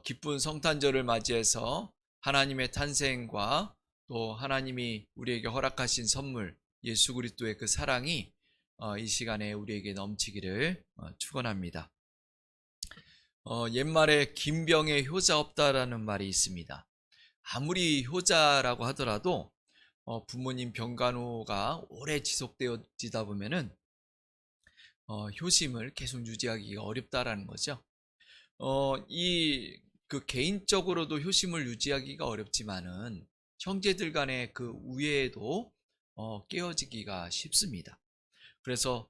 기쁜 성탄절을 맞이해서 하나님의 탄생과 또 하나님이 우리에게 허락하신 선물 예수 그리스도의 그 사랑이 이 시간에 우리에게 넘치기를 축원합니다. 옛말에 김병에 효자 없다라는 말이 있습니다. 아무리 효자라고 하더라도 부모님 병간호가 오래 지속되어지다 보면은 효심을 계속 유지하기가 어렵다라는 거죠. 그 개인적으로도 효심을 유지하기가 어렵지만은 형제들 간의 그 우애도 깨어지기가 쉽습니다. 그래서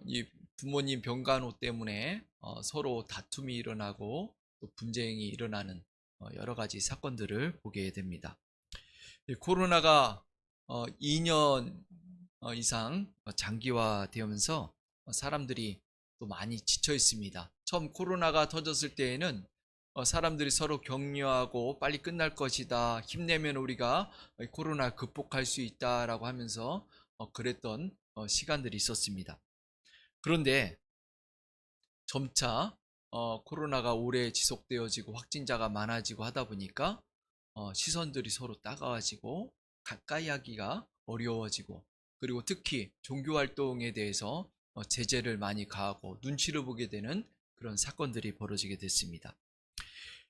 이 부모님 병간호 때문에 서로 다툼이 일어나고 또 분쟁이 일어나는 여러 가지 사건들을 보게 됩니다. 코로나가 2년 이상 장기화되면서 사람들이 또 많이 지쳐 있습니다. 처음 코로나가 터졌을 때에는 사람들이 서로 격려하고 빨리 끝날 것이다, 힘내면 우리가 코로나 극복할 수 있다라고 하면서 그랬던 시간들이 있었습니다. 그런데 점차 코로나가 오래 지속되어지고 확진자가 많아지고 하다 보니까 시선들이 서로 따가워지고 가까이 하기가 어려워지고, 그리고 특히 종교활동에 대해서 제재를 많이 가하고 눈치를 보게 되는 그런 사건들이 벌어지게 됐습니다.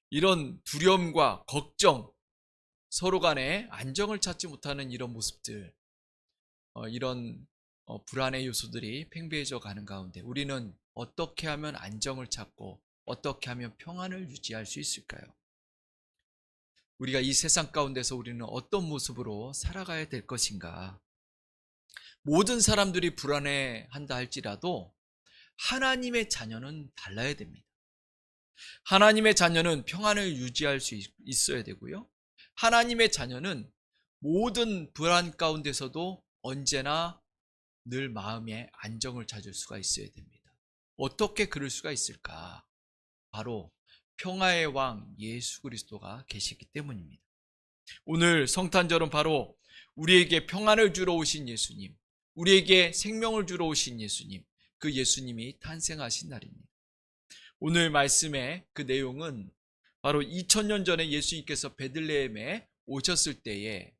이런 두려움과 걱정, 서로 간에 안정을 찾지 못하는 이런 모습들, 이런 불안의 요소들이 팽배해져 가는 가운데 우리는 어떻게 하면 안정을 찾고 어떻게 하면 평안을 유지할 수 있을까요? 우리가 이 세상 가운데서 우리는 어떤 모습으로 살아가야 될 것인가? 모든 사람들이 불안해한다 할지라도 하나님의 자녀는 달라야 됩니다. 하나님의 자녀는 평안을 유지할 수 있어야 되고요. 하나님의 자녀는 모든 불안 가운데서도 언제나 늘 마음의 안정을 찾을 수가 있어야 됩니다. 어떻게 그럴 수가 있을까? 바로 평화의 왕 예수 그리스도가 계시기 때문입니다. 오늘 성탄절은 바로 우리에게 평안을 주러 오신 예수님, 우리에게 생명을 주러 오신 예수님, 그 예수님이 탄생하신 날입니다. 오늘 말씀의 그 내용은 바로 2000년 전에 예수님께서 베들레헴에 오셨을 때에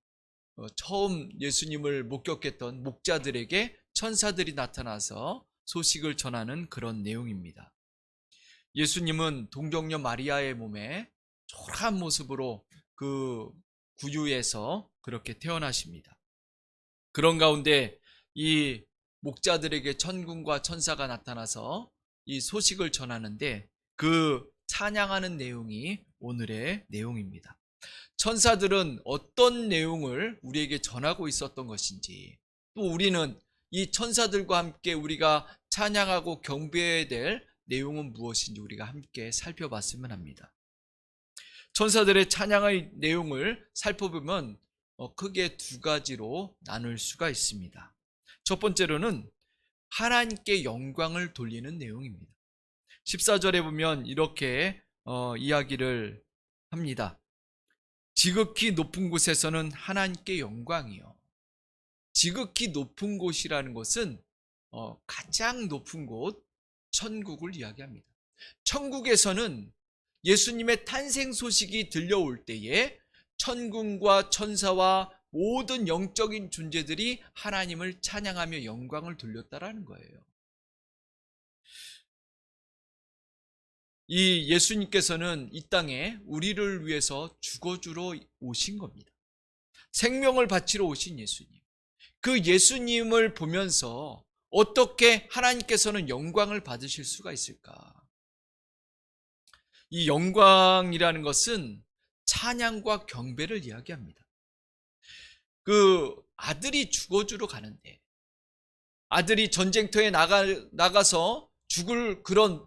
처음 예수님을 목격했던 목자들에게 천사들이 나타나서 소식을 전하는 그런 내용입니다. 예수님은 동정녀 마리아의 몸에 초라한 모습으로 그 구유에서 그렇게 태어나십니다. 그런 가운데 이 목자들에게 천군과 천사가 나타나서 이 소식을 전하는데 그 찬양하는 내용이 오늘의 내용입니다. 천사들은 어떤 내용을 우리에게 전하고 있었던 것인지, 또 우리는 이 천사들과 함께 우리가 찬양하고 경배해야 될 내용은 무엇인지 우리가 함께 살펴봤으면 합니다. 천사들의 찬양의 내용을 살펴보면 크게 두 가지로 나눌 수가 있습니다. 첫 번째로는 하나님께 영광을 돌리는 내용입니다. 14절에 보면 이렇게 이야기를 합니다. 지극히 높은 곳에서는 하나님께 영광이요. 지극히 높은 곳이라는 것은 가장 높은 곳, 천국을 이야기합니다. 천국에서는 예수님의 탄생 소식이 들려올 때에 천군과 천사와 모든 영적인 존재들이 하나님을 찬양하며 영광을 돌렸다라는 거예요. 이 예수님께서는 이 땅에 우리를 위해서 죽어주러 오신 겁니다. 생명을 바치러 오신 예수님. 그 예수님을 보면서 어떻게 하나님께서는 영광을 받으실 수가 있을까? 이 영광이라는 것은 찬양과 경배를 이야기합니다. 그 아들이 죽어주러 가는데, 아들이 전쟁터에 나가서 죽을 그런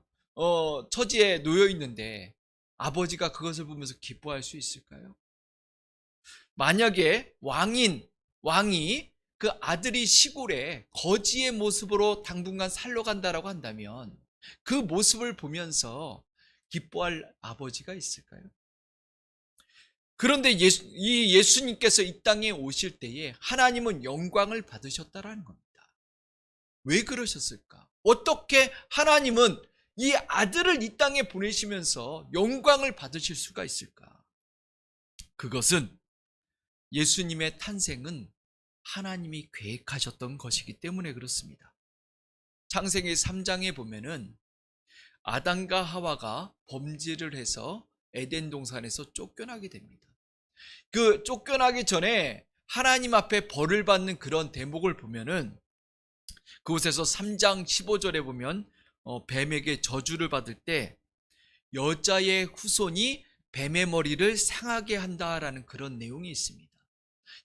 처지에 놓여 있는데 아버지가 그것을 보면서 기뻐할 수 있을까요? 만약에 왕이 그 아들이 시골에 거지의 모습으로 당분간 살러 간다라고 한다면 그 모습을 보면서 기뻐할 아버지가 있을까요? 그런데 이 예수님께서 이 땅에 오실 때에 하나님은 영광을 받으셨다라는 겁니다. 왜 그러셨을까? 어떻게 하나님은 이 아들을 이 땅에 보내시면서 영광을 받으실 수가 있을까? 그것은 예수님의 탄생은 하나님이 계획하셨던 것이기 때문에 그렇습니다. 창세기 3장에 보면은 아담과 하와가 범죄를 해서 에덴 동산에서 쫓겨나게 됩니다. 그 쫓겨나기 전에 하나님 앞에 벌을 받는 그런 대목을 보면은 그곳에서 3장 15절에 보면 뱀에게 저주를 받을 때 여자의 후손이 뱀의 머리를 상하게 한다라는 그런 내용이 있습니다.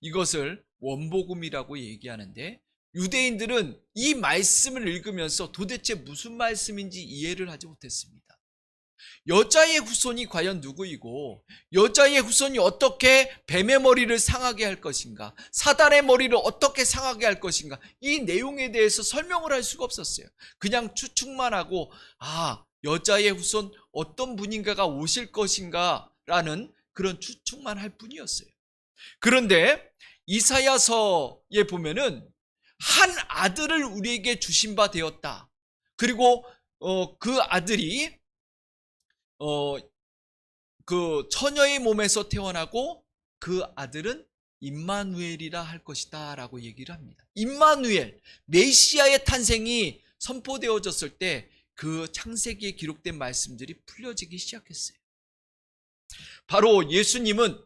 이것을 원복음이라고 얘기하는데 유대인들은 이 말씀을 읽으면서 도대체 무슨 말씀인지 이해를 하지 못했습니다. 여자의 후손이 과연 누구이고 여자의 후손이 어떻게 뱀의 머리를 상하게 할 것인가, 사단의 머리를 어떻게 상하게 할 것인가, 이 내용에 대해서 설명을 할 수가 없었어요. 그냥 추측만 하고 여자의 후손 어떤 분인가가 오실 것인가 라는 그런 추측만 할 뿐이었어요. 그런데 이사야서에 보면은 한 아들을 우리에게 주신 바 되었다. 그리고 그 아들이 그 처녀의 몸에서 태어나고 그 아들은 임마누엘이라 할 것이다 라고 얘기를 합니다. 임마누엘, 메시아의 탄생이 선포되어졌을 때 그 창세기에 기록된 말씀들이 풀려지기 시작했어요. 바로 예수님은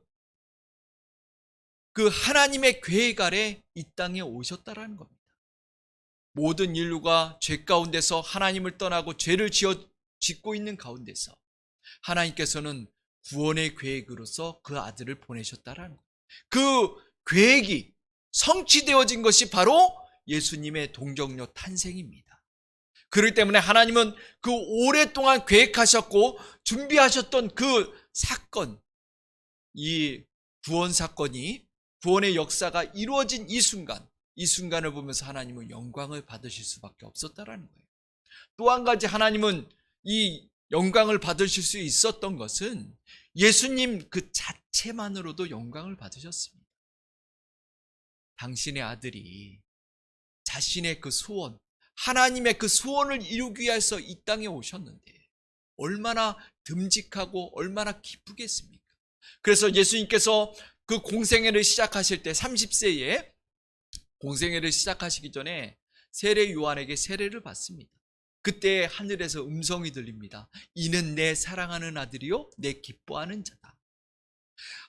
그 하나님의 계획 아래 이 땅에 오셨다라는 겁니다. 모든 인류가 죄 가운데서 하나님을 떠나고 죄를 짓고 있는 가운데서 하나님께서는 구원의 계획으로서 그 아들을 보내셨다라는 거예요. 그 계획이 성취되어진 것이 바로 예수님의 동정녀 탄생입니다. 그렇기 때문에 하나님은 그 오랫동안 계획하셨고 준비하셨던 그 사건, 이 구원 사건이, 구원의 역사가 이루어진 이 순간을 보면서 하나님은 영광을 받으실 수밖에 없었다라는 거예요. 또 한 가지 하나님은 이 영광을 받으실 수 있었던 것은 예수님 그 자체만으로도 영광을 받으셨습니다. 당신의 아들이 자신의 그 소원, 하나님의 그 소원을 이루기 위해서 이 땅에 오셨는데 얼마나 듬직하고 얼마나 기쁘겠습니까? 그래서 예수님께서 그 공생애를 시작하실 때 30세에 공생애를 시작하시기 전에 세례 요한에게 세례를 받습니다. 그때 하늘에서 음성이 들립니다. 이는 내 사랑하는 아들이요 내 기뻐하는 자다.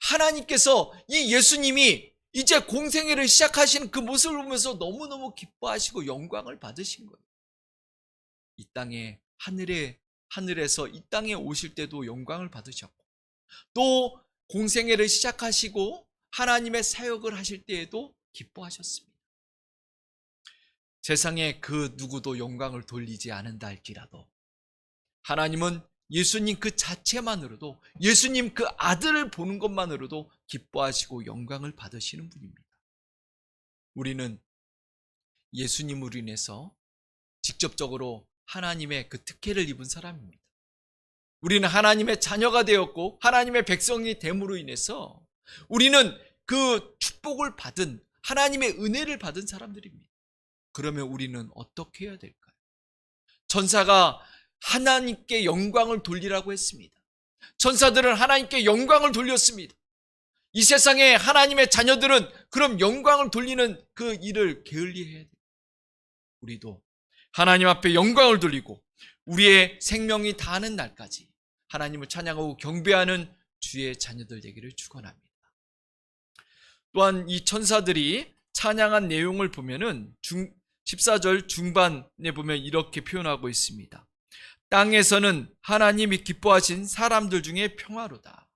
하나님께서 이 예수님이 이제 공생애를 시작하시는 그 모습을 보면서 너무너무 기뻐하시고 영광을 받으신 거예요. 이 땅에 하늘에서 이 땅에 오실 때도 영광을 받으셨고 또 공생애를 시작하시고 하나님의 사역을 하실 때에도 기뻐하셨습니다. 세상에 그 누구도 영광을 돌리지 않는다 할지라도 하나님은 예수님 그 자체만으로도, 예수님 그 아들을 보는 것만으로도 기뻐하시고 영광을 받으시는 분입니다. 우리는 예수님으로 인해서 직접적으로 하나님의 그 특혜를 입은 사람입니다. 우리는 하나님의 자녀가 되었고 하나님의 백성이 됨으로 인해서 우리는 그 축복을 받은, 하나님의 은혜를 받은 사람들입니다. 그러면 우리는 어떻게 해야 될까요? 천사가 하나님께 영광을 돌리라고 했습니다. 천사들은 하나님께 영광을 돌렸습니다. 이 세상에 하나님의 자녀들은 그럼 영광을 돌리는 그 일을 게을리해야 돼요. 우리도 하나님 앞에 영광을 돌리고 우리의 생명이 다하는 날까지 하나님을 찬양하고 경배하는 주의 자녀들 되기를 축원합니다. 또한 이 천사들이 찬양한 내용을 보면은 14절 중반에 보면 이렇게 표현하고 있습니다. 땅에서는 하나님이 기뻐하신 사람들 중에 평화로다.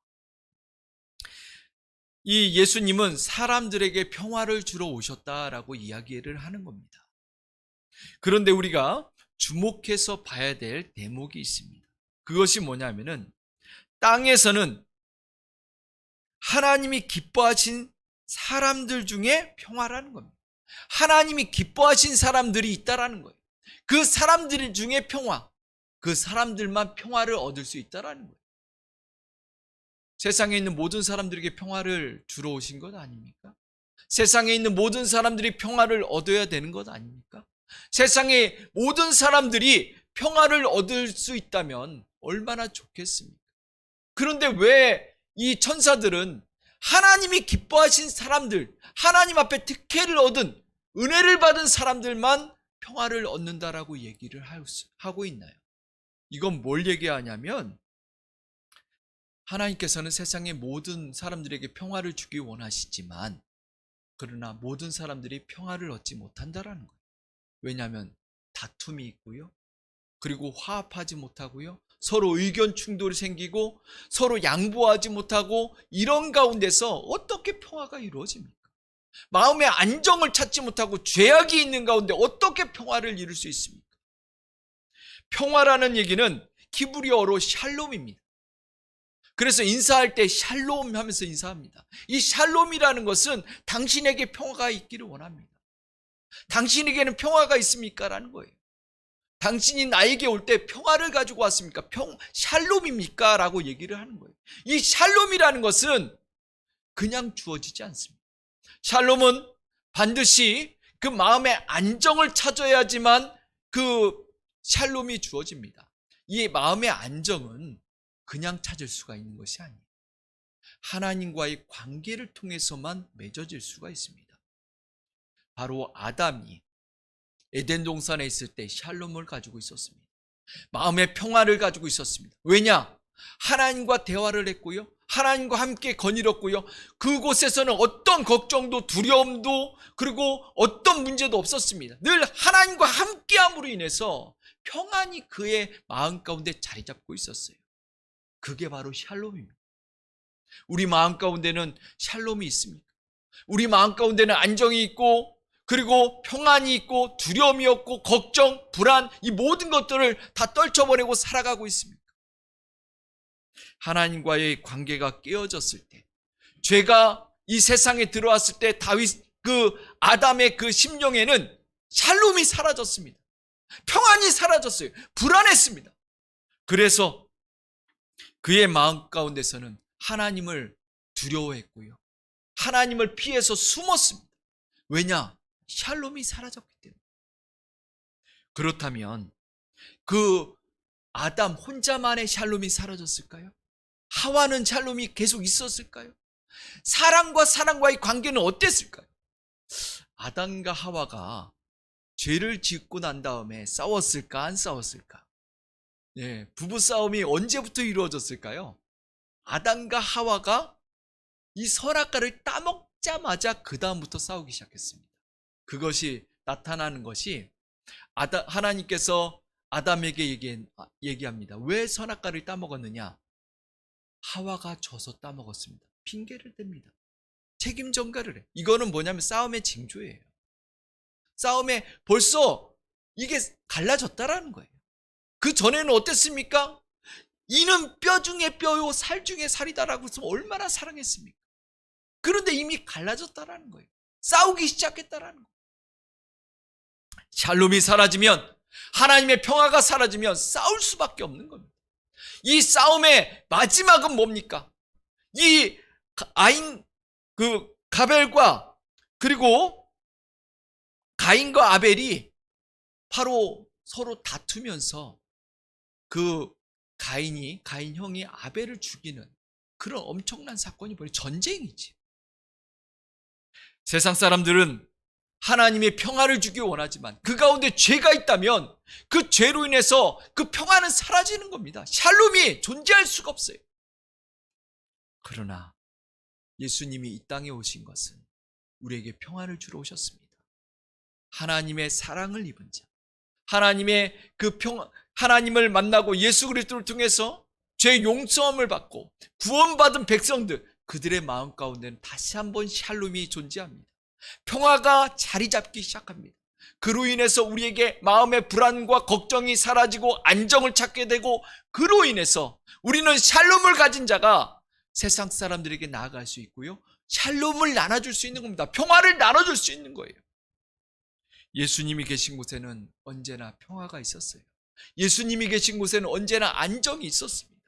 이 예수님은 사람들에게 평화를 주러 오셨다라고 이야기를 하는 겁니다. 그런데 우리가 주목해서 봐야 될 대목이 있습니다. 그것이 뭐냐면은 땅에서는 하나님이 기뻐하신 사람들 중에 평화라는 겁니다. 하나님이 기뻐하신 사람들이 있다라는 거예요. 그 사람들 중에 평화, 그 사람들만 평화를 얻을 수 있다라는 거예요. 세상에 있는 모든 사람들에게 평화를 주러 오신 것 아닙니까? 세상에 있는 모든 사람들이 평화를 얻어야 되는 것 아닙니까? 세상의 모든 사람들이 평화를 얻을 수 있다면 얼마나 좋겠습니까? 그런데 왜 이 천사들은 하나님이 기뻐하신 사람들, 하나님 앞에 특혜를 얻은, 은혜를 받은 사람들만 평화를 얻는다라고 얘기를 하고 있나요? 이건 뭘 얘기하냐면, 하나님께서는 세상의 모든 사람들에게 평화를 주기 원하시지만, 그러나 모든 사람들이 평화를 얻지 못한다라는 거예요. 왜냐하면 다툼이 있고요, 그리고 화합하지 못하고요, 서로 의견 충돌이 생기고 서로 양보하지 못하고, 이런 가운데서 어떻게 평화가 이루어집니까? 마음의 안정을 찾지 못하고 죄악이 있는 가운데 어떻게 평화를 이룰 수 있습니까? 평화라는 얘기는 히브리어로 샬롬입니다. 그래서 인사할 때 샬롬 하면서 인사합니다. 이 샬롬이라는 것은 당신에게 평화가 있기를 원합니다. 당신에게는 평화가 있습니까? 라는 거예요. 당신이 나에게 올 때 평화를 가지고 왔습니까? 샬롬입니까? 라고 얘기를 하는 거예요. 이 샬롬이라는 것은 그냥 주어지지 않습니다. 샬롬은 반드시 그 마음의 안정을 찾아야지만 그 샬롬이 주어집니다. 이 마음의 안정은 그냥 찾을 수가 있는 것이 아니에요. 하나님과의 관계를 통해서만 맺어질 수가 있습니다. 바로 아담이 에덴 동산에 있을 때 샬롬을 가지고 있었습니다. 마음의 평화를 가지고 있었습니다. 왜냐? 하나님과 대화를 했고요, 하나님과 함께 거닐었고요, 그곳에서는 어떤 걱정도 두려움도 그리고 어떤 문제도 없었습니다. 늘 하나님과 함께함으로 인해서 평안이 그의 마음 가운데 자리 잡고 있었어요. 그게 바로 샬롬입니다. 우리 마음 가운데는 샬롬이 있습니까? 우리 마음 가운데는 안정이 있고, 그리고 평안이 있고, 두려움이 없고, 걱정, 불안, 이 모든 것들을 다 떨쳐버리고 살아가고 있습니까? 하나님과의 관계가 깨어졌을 때, 죄가 이 세상에 들어왔을 때 아담의 그 심령에는 샬롬이 사라졌습니다. 평안이 사라졌어요. 불안했습니다. 그래서 그의 마음 가운데서는 하나님을 두려워했고요, 하나님을 피해서 숨었습니다. 왜냐? 샬롬이 사라졌기 때문에. 그렇다면 그 아담 혼자만의 샬롬이 사라졌을까요? 하와는 샬롬이 계속 있었을까요? 사람과의 관계는 어땠을까요? 아담과 하와가 죄를 짓고 난 다음에 싸웠을까, 안 싸웠을까? 부부싸움이 언제부터 이루어졌을까요? 아담과 하와가 이 선악과를 따먹자마자 그 다음부터 싸우기 시작했습니다. 그것이 나타나는 것이 하나님께서 아담에게 얘기합니다. 왜 선악과를 따먹었느냐? 하와가 져서 따먹었습니다. 핑계를 댑니다. 책임 전가를 해. 이거는 뭐냐면 싸움의 징조예요. 싸움에 벌써 이게 갈라졌다라는 거예요. 그 전에는 어땠습니까? 이는 뼈 중에 뼈요 살 중에 살이다라고 해서 얼마나 사랑했습니까? 그런데 이미 갈라졌다라는 거예요. 싸우기 시작했다라는 거예요. 샬롬이 사라지면, 하나님의 평화가 사라지면 싸울 수밖에 없는 겁니다. 이 싸움의 마지막은 뭡니까? 이 가벨과 그리고 가인과 아벨이 바로 서로 다투면서 그 가인 형이 아벨을 죽이는 그런 엄청난 사건이 벌써 전쟁이지. 세상 사람들은 하나님의 평화를 주기 원하지만 그 가운데 죄가 있다면 그 죄로 인해서 그 평화는 사라지는 겁니다. 샬롬이 존재할 수가 없어요. 그러나 예수님이 이 땅에 오신 것은 우리에게 평화를 주러 오셨습니다. 하나님의 사랑을 입은 자, 하나님을 만나고 예수 그리스도를 통해서 죄 용서함을 받고 구원받은 백성들, 그들의 마음 가운데는 다시 한번 샬롬이 존재합니다. 평화가 자리 잡기 시작합니다. 그로 인해서 우리에게 마음의 불안과 걱정이 사라지고 안정을 찾게 되고, 그로 인해서 우리는 샬롬을 가진 자가 세상 사람들에게 나아갈 수 있고요, 샬롬을 나눠줄 수 있는 겁니다. 평화를 나눠줄 수 있는 거예요. 예수님이 계신 곳에는 언제나 평화가 있었어요. 예수님이 계신 곳에는 언제나 안정이 있었습니다.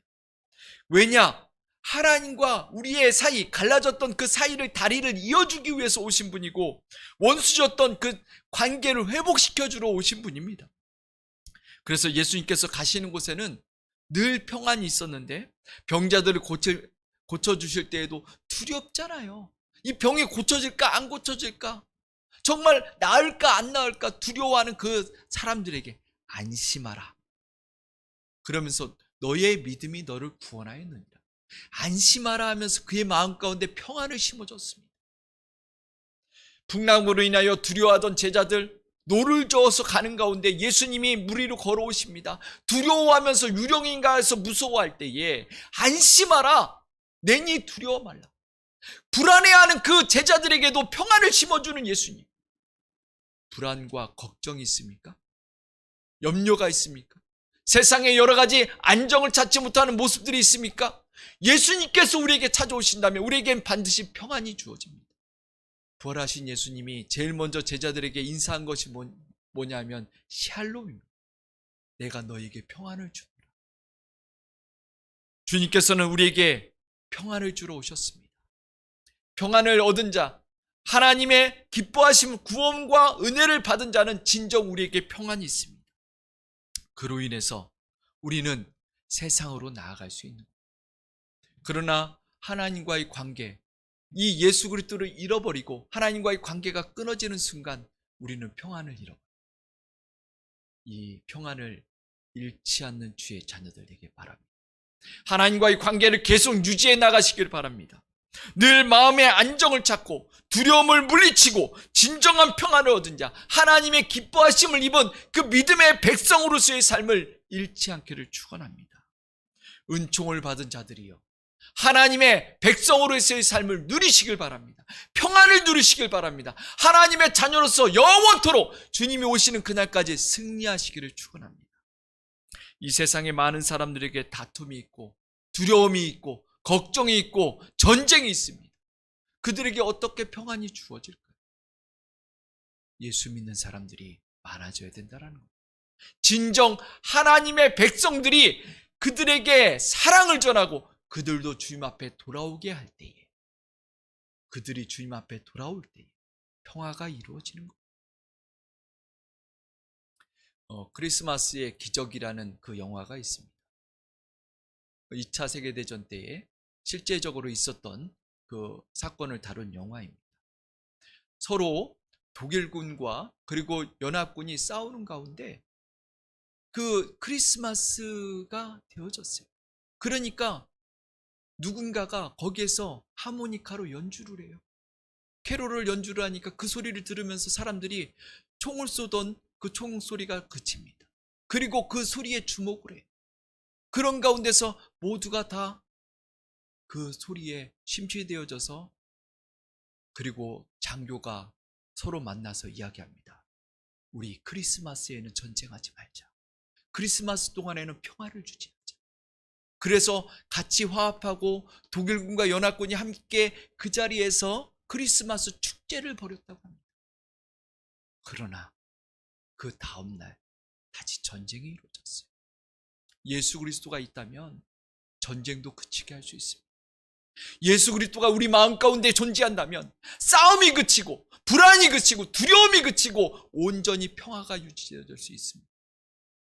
왜냐? 하나님과 우리의 사이, 갈라졌던 그 사이를, 다리를 이어주기 위해서 오신 분이고, 원수였던 그 관계를 회복시켜주러 오신 분입니다. 그래서 예수님께서 가시는 곳에는 늘 평안이 있었는데 병자들을 고쳐주실 때에도 두렵잖아요. 이 병이 고쳐질까 안 고쳐질까, 정말 나을까 안 나을까 두려워하는 그 사람들에게 안심하라, 그러면서 너의 믿음이 너를 구원하였느니라, 안심하라 하면서 그의 마음 가운데 평안을 심어줬습니다. 풍랑으로 인하여 두려워하던 제자들, 노를 저어서 가는 가운데 예수님이 물 위로 걸어오십니다. 두려워하면서 유령인가 해서 무서워할 때에 안심하라, 내니 두려워 말라. 불안해하는 그 제자들에게도 평안을 심어주는 예수님. 불안과 걱정이 있습니까? 염려가 있습니까? 세상에 여러 가지 안정을 찾지 못하는 모습들이 있습니까? 예수님께서 우리에게 찾아오신다면 우리에겐 반드시 평안이 주어집니다. 부활하신 예수님이 제일 먼저 제자들에게 인사한 것이 뭐냐면 샬롬입니다. 내가 너에게 평안을 주노라. 주님께서는 우리에게 평안을 주러 오셨습니다. 평안을 얻은 자, 하나님의 기뻐하심, 구원과 은혜를 받은 자는 진정 우리에게 평안이 있습니다. 그로 인해서 우리는 세상으로 나아갈 수 있는 거예요. 그러나 하나님과의 관계, 이 예수 그리스도를 잃어버리고 하나님과의 관계가 끊어지는 순간 우리는 평안을 잃어버려요. 이 평안을 잃지 않는 주의 자녀들에게 바랍니다. 하나님과의 관계를 계속 유지해 나가시길 바랍니다. 늘 마음의 안정을 찾고 두려움을 물리치고 진정한 평안을 얻은 자, 하나님의 기뻐하심을 입은 그 믿음의 백성으로서의 삶을 잃지 않기를 축원합니다. 은총을 받은 자들이여, 하나님의 백성으로서의 삶을 누리시길 바랍니다. 평안을 누리시길 바랍니다. 하나님의 자녀로서 영원토록 주님이 오시는 그날까지 승리하시기를 축원합니다. 이 세상에 많은 사람들에게 다툼이 있고 두려움이 있고 걱정이 있고 전쟁이 있습니다. 그들에게 어떻게 평안이 주어질까요? 예수 믿는 사람들이 많아져야 된다는 겁니다. 진정 하나님의 백성들이 그들에게 사랑을 전하고 그들도 주님 앞에 돌아오게 할 때에, 그들이 주님 앞에 돌아올 때에 평화가 이루어지는 겁니다. 크리스마스의 기적이라는 그 영화가 있습니다. 2차 세계대전 때에 실제적으로 있었던 그 사건을 다룬 영화입니다. 서로 독일군과 그리고 연합군이 싸우는 가운데 그 크리스마스가 되어졌어요. 그러니까 누군가가 거기에서 하모니카로 연주를 해요. 캐롤을 연주를 하니까 그 소리를 들으면서 사람들이 총을 쏘던 그 총소리가 그칩니다. 그리고 그 소리에 주목을 해요. 그런 가운데서 모두가 다 그 소리에 심취되어져서, 그리고 장교가 서로 만나서 이야기합니다. 우리 크리스마스에는 전쟁하지 말자. 크리스마스 동안에는 평화를 유지하자. 그래서 같이 화합하고 독일군과 연합군이 함께 그 자리에서 크리스마스 축제를 벌였다고 합니다. 그러나 그 다음날 다시 전쟁이 이루어졌어요. 예수 그리스도가 있다면 전쟁도 그치게 할 수 있습니다. 예수 그리스도가 우리 마음 가운데 존재한다면 싸움이 그치고 불안이 그치고 두려움이 그치고 온전히 평화가 유지될 수 있습니다.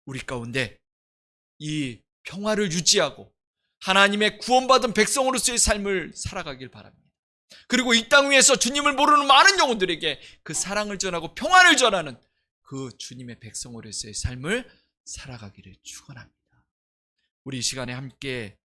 우리 가운데 이 평화를 유지하고 하나님의 구원받은 백성으로서의 삶을 살아가길 바랍니다. 그리고 이 땅 위에서 주님을 모르는 많은 영혼들에게 그 사랑을 전하고 평안을 전하는 그 주님의 백성으로서의 삶을 살아가기를 축원합니다. 우리 이 시간에 함께